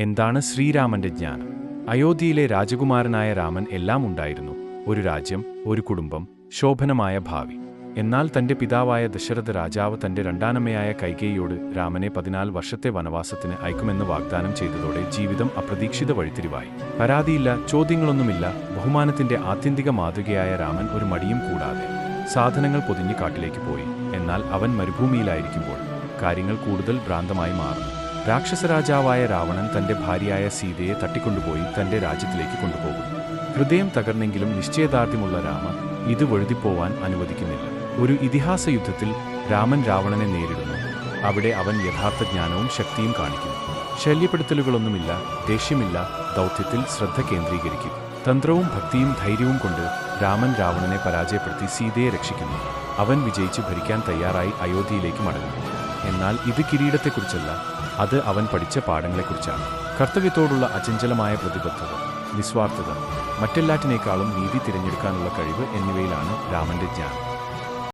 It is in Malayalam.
എന്താണ് ശ്രീരാമന്റെ ജ്ഞാനം? അയോധ്യയിലെ രാജകുമാരനായ രാമൻ എല്ലാം ഉണ്ടായിരുന്നു: ഒരു രാജ്യം, ഒരു കുടുംബം, ശോഭനമായ ഭാവി. എന്നാൽ തന്റെ പിതാവായ ദശരഥ രാജാവ് തന്റെ രണ്ടാനമ്മയായ കൈകേയിയോട് രാമനെ 14 വർഷത്തെ വനവാസത്തിന് അയക്കുമെന്ന് വാഗ്ദാനം ചെയ്തതോടെ ജീവിതം അപ്രതീക്ഷിത വഴിത്തിരിവായി. പരാതിയില്ല, ചോദ്യങ്ങളൊന്നുമില്ല. ബഹുമാനത്തിന്റെ ആത്യന്തിക മാതൃകയായ രാമൻ ഒരു മടിയും കൂടാതെ സാധനങ്ങൾ പൊതിഞ്ഞ് കാട്ടിലേക്ക് പോയി. എന്നാൽ അവൻ മരുഭൂമിയിലായിരിക്കുമ്പോൾ കാര്യങ്ങൾ കൂടുതൽ ഭ്രാന്തമായി മാറുന്നു. രാക്ഷസരാജാവായ രാവണൻ തന്റെ ഭാര്യയായ സീതയെ തട്ടിക്കൊണ്ടുപോയി തന്റെ രാജ്യത്തിലേക്ക് കൊണ്ടുപോകുന്നു. ഹൃദയം തകർന്നെങ്കിലും നിശ്ചയദാർഢ്യമുള്ള രാമൻ ഇത് വഴുതിപ്പോവാൻ അനുവദിക്കുന്നില്ല. ഒരു ഇതിഹാസ യുദ്ധത്തിൽ രാമൻ രാവണനെ നേരിടുന്നു. അവിടെ അവൻ യഥാർത്ഥ ജ്ഞാനവും ശക്തിയും കാണിക്കുന്നു. ശല്യപ്പെടുത്തലുകളൊന്നുമില്ല, ദേഷ്യമില്ല, ദൗത്യത്തിൽ ശ്രദ്ധ കേന്ദ്രീകരിക്കും. തന്ത്രവും ഭക്തിയും ധൈര്യവും കൊണ്ട് രാമൻ രാവണനെ പരാജയപ്പെടുത്തി സീതയെ രക്ഷിക്കുന്നു. അവൻ വിജയിച്ച് ഭരിക്കാൻ തയ്യാറായി അയോധ്യയിലേക്ക് മടങ്ങുന്നു. എന്നാൽ ഇത് കിരീടത്തെക്കുറിച്ചല്ല, അത് അവൻ പഠിച്ച പാഠങ്ങളെക്കുറിച്ചാണ്. കർത്തവ്യത്തോടുള്ള അചഞ്ചലമായ പ്രതിബദ്ധത, നിസ്വാർത്ഥത, മറ്റെല്ലാറ്റിനേക്കാളും നീതി തിരഞ്ഞെടുക്കാനുള്ള കഴിവ് എന്നിവയിലാണ് രാമന്റെ ജ്ഞാനം.